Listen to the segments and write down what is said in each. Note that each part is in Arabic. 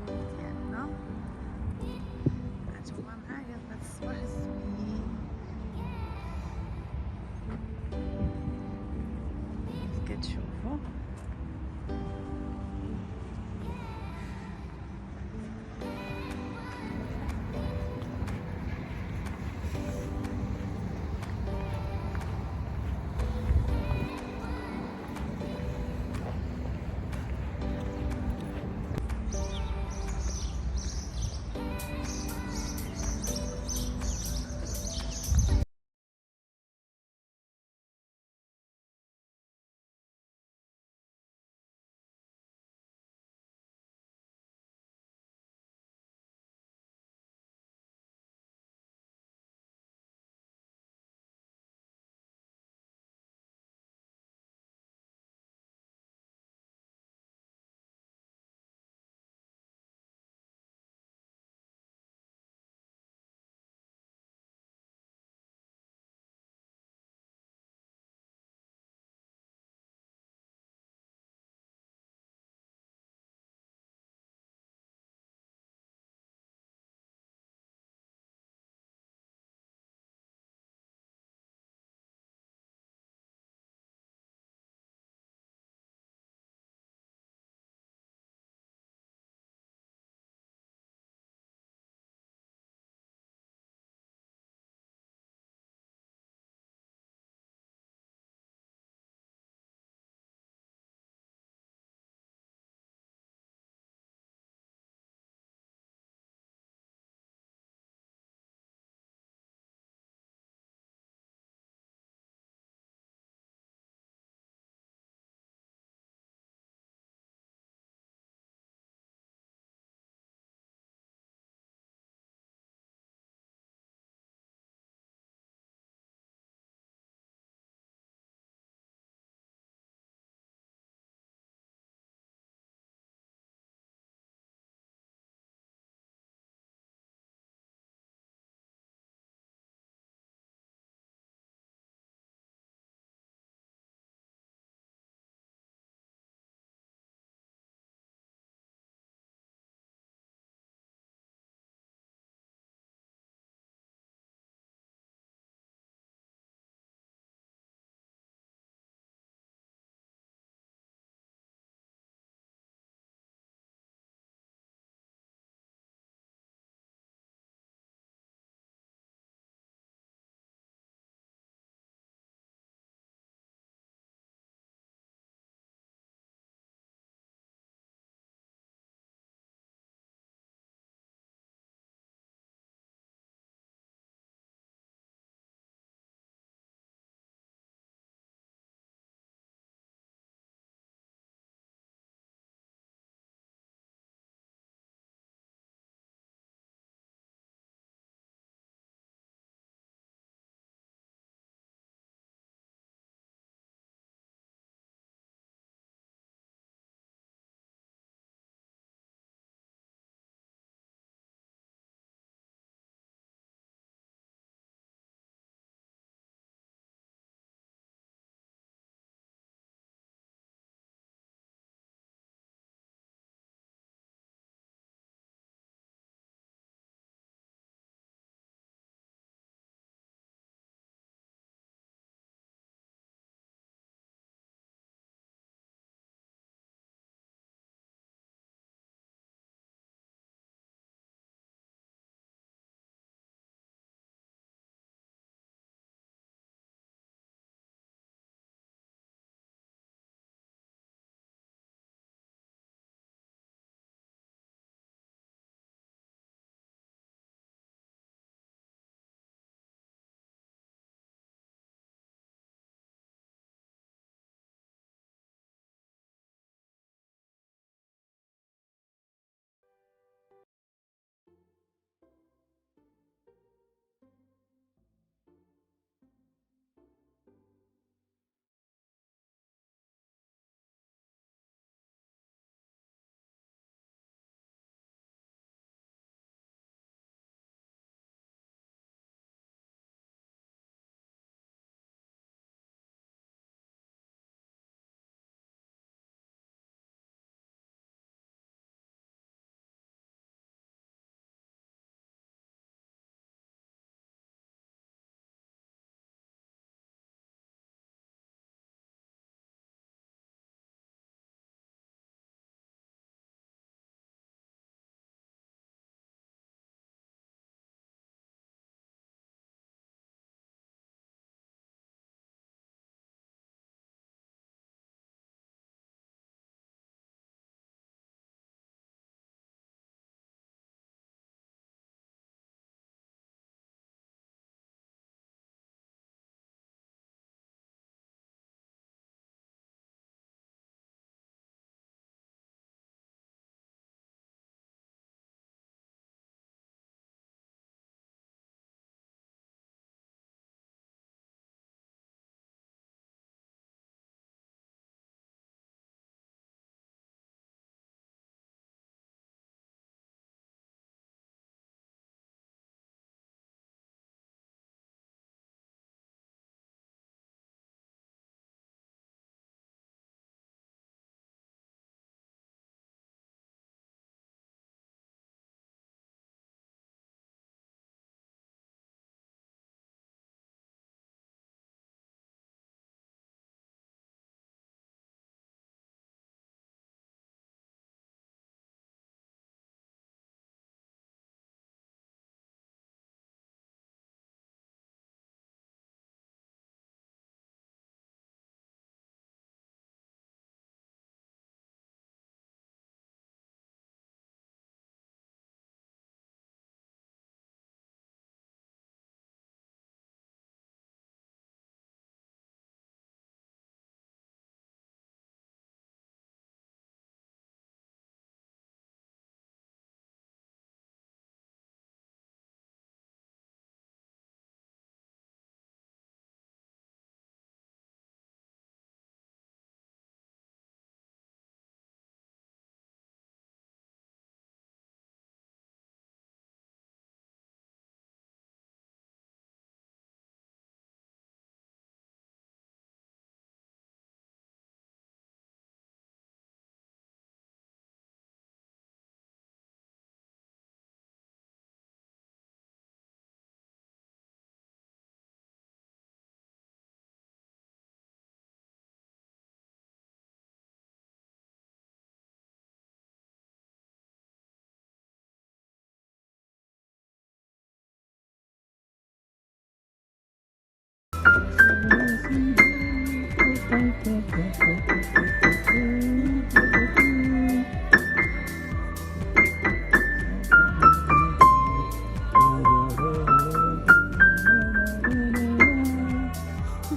ديالنا. هانتوما معايا في هاد الصباح الزوين كتشوفوا.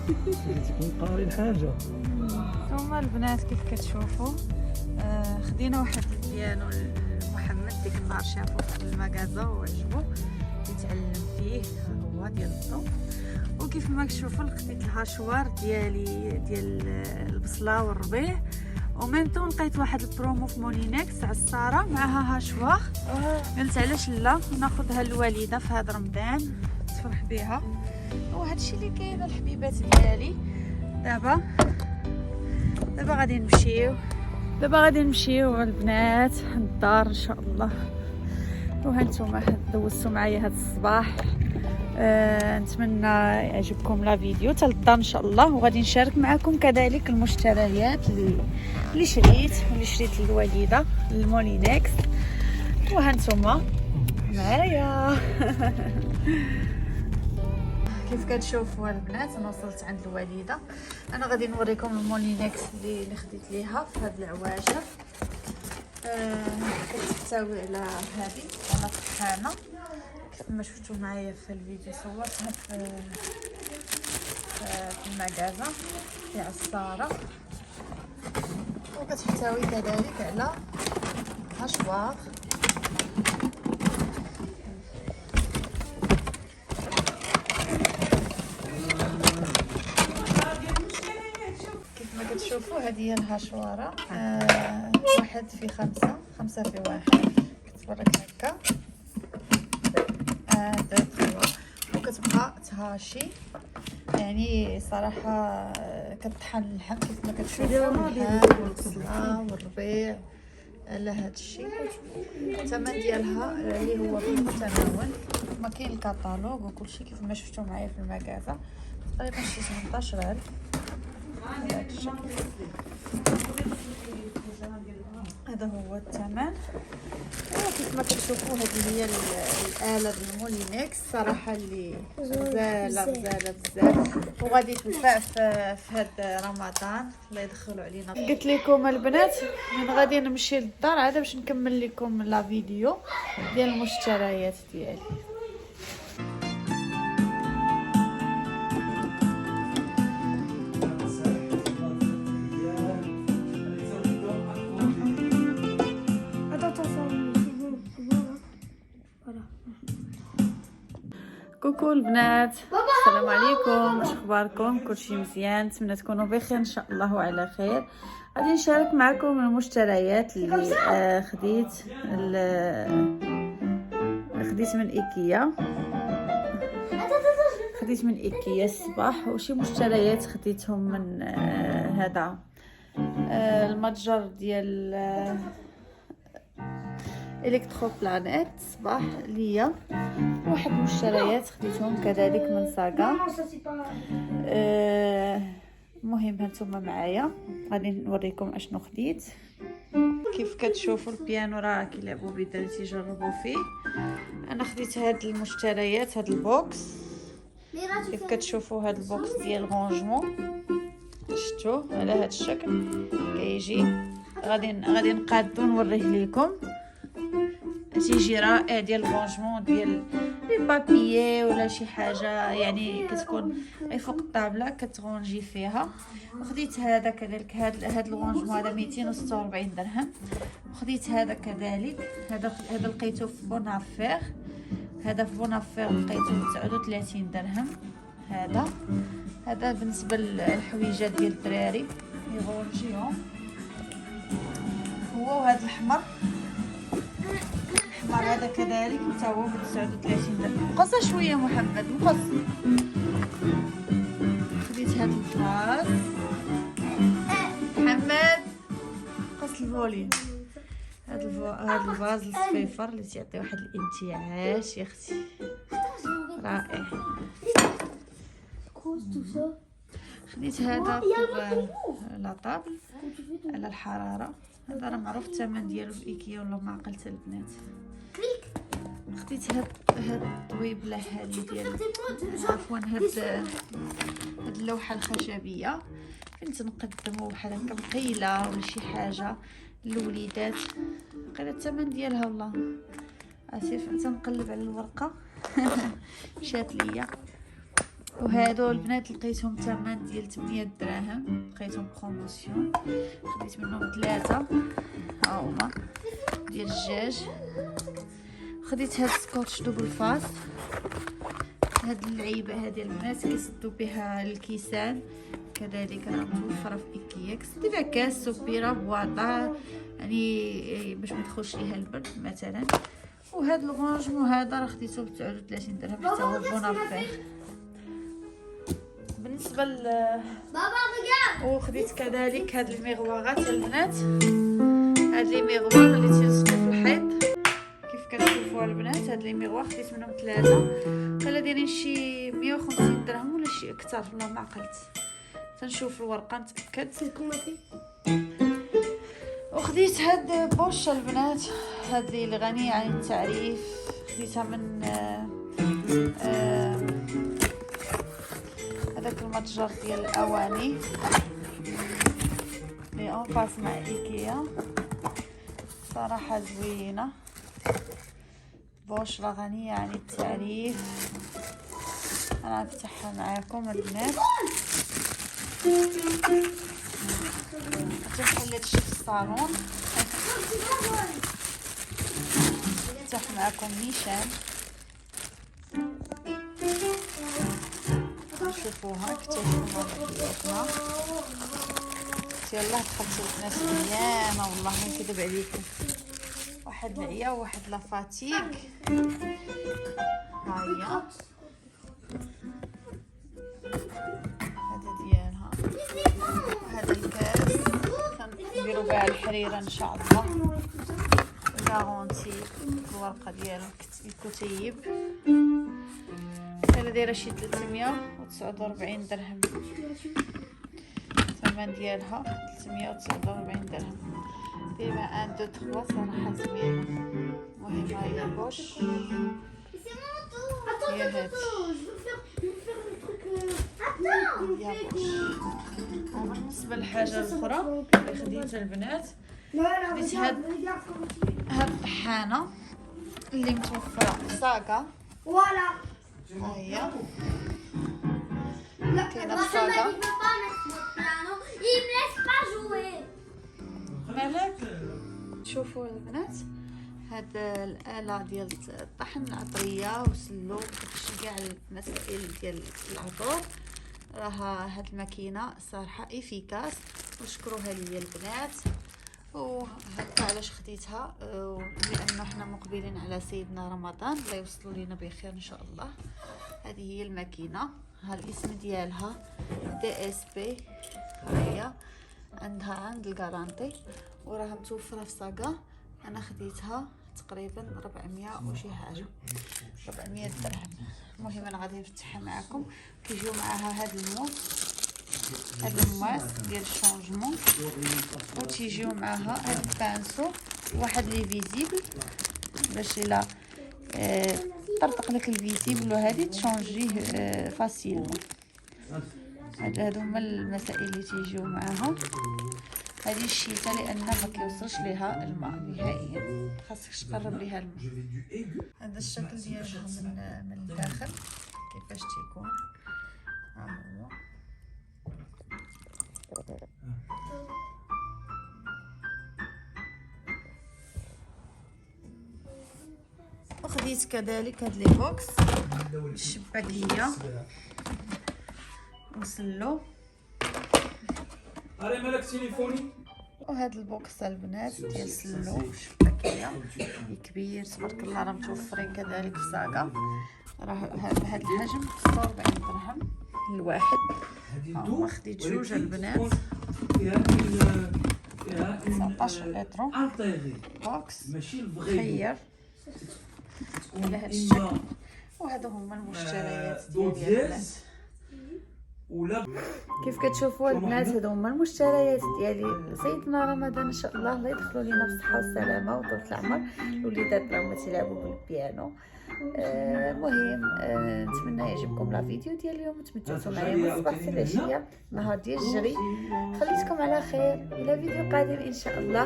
تكون قاري الحاجه. هما البنات كيف كتشوفوا خدينا واحد البيانو لمحمد ديك النهار شافو في المكازا وعجبو يتعلم فيه، هو ديال الضو. وكيف ما كتشوفوا لقيت الهاشوار ديال البصله والربيع، وميم طون لقيت واحد البرومو في مولينكس عصاره معها هاشوار. قلت علاش لا ناخذها للوالده في هذا رمضان تفرح بها. وهذا الشيء اللي كاين الحبيبات ديالي. دابا غادي نمشيو البنات للدار ان شاء الله. وهانتوما دوزتوا معايا هذا الصباح. نتمنى يعجبكم لا فيديو حتى للدار ان شاء الله. وغادي نشارك معكم كذلك المشتريات اللي شريت للوالده المولينكس. وهانتوما معايا. كيف كتشوفوا البنات انا وصلت عند الوالده. انا غادي نوريكم المولينكس اللي خديت ليها في هاد العواشر. كتحتوي على هذه على طحانه كيف ما شفتوا معايا في الفيديو، صورتها في المكازا في عصاره. وكتحتوي كذلك على هاشوار كتشوفوا. هذه هي الهاشواره. واحد في خمسة في واحد كتبرك هكا. وكتبقى تهاشي، يعني صراحه كطحن اللحم كيف ما كتشوفوا، اللحم والبصله والربيع على هذا الشيء. الثمن ديالها اللي هو في المتناول، ما كاين الكتالوج وكل شيء كيف ما شفتوا معايا في المكازا، تقريبا شي 18000 على هذا الشكل. هذا هو الثمن. وكيف ما كتشوفوا هذه هي الآلة المولينكس صراحه اللي غزاله بزاف وغادي تنفع في هذا رمضان. الله يدخلوا علينا. قلت لكم البنات من غادي نمشي للدار عاد باش نكمل لكم لا فيديو ديال المشتريات ديالي. كوكو البنات، السلام عليكم، واش اخباركم؟ كلشي مزيان؟ نتمنى تكونوا بخير ان شاء الله وعلى خير. غادي نشارك معكم المشتريات اللي خديت من ايكيا. الصباح. وشي مشتريات خديتهم من هذا المتجر ديال الكترو بلانيت صباح ليا. واحد المشتريات خديتهم كذلك من ساغا. المهم هانتوما معايا غادي نوريكم اشنو خديت. كيف كتشوفوا البيانو راه كيلعبوا بيه الدراري تيجربوا فيه. انا خديت هاد المشتريات، هاد البوكس كيف كتشوفوا، هاد البوكس ديال غونجمون شفتوا على هاد الشكل كيجي. غادي نقادو نوريه لكم. تيجي رائع ديال الرونجمون ديال لي بابيي ولا شي حاجه، يعني كتكون فوق الطابله كترونجي فيها. وخديت هذا كذلك، هذا الرونجمون هذا 246 درهم. وخديت هذا كذلك، هذا لقيته في بونافير. هذا في بونافير لقيته 39 درهم. هذا بالنسبه للحويجات ديال الدراري يرونجيهم هو. وهذا الحمر هذا كذلك حتى هو ب 39 درهم. قص شويه محمد مقص. خديت هذا الفاز محمد قص الفوليوم. هذا الفاز الصفيفر اللي تيعطي واحد الانتعاش يا اختي رائع. خديت هذا لا طابل على الحراره. هذا راه معروف الثمن ديالو في ايكيا ولا ما عقلت البنات. خديت هاد الطويبله هذه ديال عفوا هاد اللوحه الخشبيه فين تنقدموا بحال هكا مقيله ولا شي حاجه للوليدات. قيل الثمن ديالها والله اسف تنقلب على الورقه مشات ليا. وهادو البنات لقيتهم ثمن ديال 8 دراهم، لقيتهم بروموسيون، خديت منهم 3 ها هما ديال الدجاج. خديت هاد السكوتش دوبل فاس، هاد اللعيبه هادي البنات كيسدوا بها الكيسان، كذلك راه متوفره في اكياكس، ديرها كاس سوبيره بواطه يعني باش ما يدخلش ليها البرد مثلا. وهاد الغونجمون هذا راه خديته ب 39 درهم حتى هو بونابير. بالنسبه وخديت كذلك هاد الميغواغات البنات، هاد لي ميغواغ اللي تيلصقوا في الحيط كيف كتشوفوا البنات. هاد لي ميغواغ خديت منهم 3، قال دايرين شي 150 درهم ولا شي اكثر، والله ما عقلت، تنشوف الورقه نتاكد. وخديت هاد بوش البنات، هاد اللي غنية عن التعريف، خديتها من هذاك المتجر ديال الاواني لي اون باس مع ايكيا، صراحه زوينه. بوش غنية عن التعريف. انا نفتحها معاكم البنات، حليت شي في الصالون. نفتح معاكم نيشان شوفوها اكتشفوا مكياجنا. يلاه دخلت البنات مزيانه والله ما نكذب عليكم، واحد العيا وواحد لافاتيك. ها هي هذا ديالها، هذا الكاس كنديروا بها الحريره ان شاء الله، غارونتي الورقه ديال الكتيب. انا دايره شي 349 درهم الثمن ديالها، 349 درهم. ديما 1 2 3 صراحه زوينه. المهم هاهي البوش هي هادي يا بوش. وبالنسبه للحاجه الاخرى اللي خديتها البنات، خديت هاد الطحانه اللي متوفره في صاكا. فوالا ها هي كاينه في صاكا. مالك شوفوا البنات، هاد الآلة ديال الطحن عطرية وسلو داكشي كاع المسائل ديال العطور، راه هاد الماكينه صراحه افيكاس وشكروها ليا البنات. وهكا علاش خديتها، لانه حنا مقبلين على سيدنا رمضان، الله يوصلوا لينا بخير ان شاء الله. هذه هي الماكينه، ها الاسم ديالها دي اس بي، هي عندها عند الكارانتي وراها متوفره في صاكا. انا خديتها تقريبا 400 وشي حاجه، 400 درهم. المهم انا غادي نفتحها معكم. كيجيو معاها هاد الموس، هاد الماس ديال الشونجمون، وتيجيو معاها هاد البانسو، واحد لي فيزيبل باش الا طرطق لك الفيزيبل وهادي تشونجيه فاسيلمون. هادو هما المسائل اللي تيجيو معاها. هذه الشيته لان ما كيوصلش ليها الماء نهائيا، خاصك تقرب ليها الماء. هذا الشكل ديالها من الداخل كيفاش تيكون، ها هو. وخديت كذلك هاد لي بوكس الشباكيه وسلو. هاري مالك تليفوني. وهاد البوكس البنات ديال سلو شباكيه كبير تبارك الله، راه متوفرين كذلك في صاكا. راه هاد الحجم 46 درهم الواحد. ها خديت جوج البنات، فيها 19 لتر بوكس خير على هاد الشكل. وهذا هما المشتريات ديالي البنات. كيف كتشوفوا البنات هادو هما المشتريات ديالي سيدنا رمضان ان شاء الله. الله يدخلوا لينا بالصحه والسلامه وطول العمر. الوليدات راهما تيلعبوا بالبيانو. المهم نتمنى يعجبكم لا فيديو ديال اليوم، تمتعتوا معايا من الصباح حتى العشيه، نهار ديال الجري. خليتكم على خير الى فيديو قادم ان شاء الله.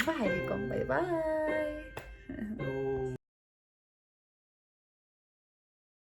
عليكم باي باي.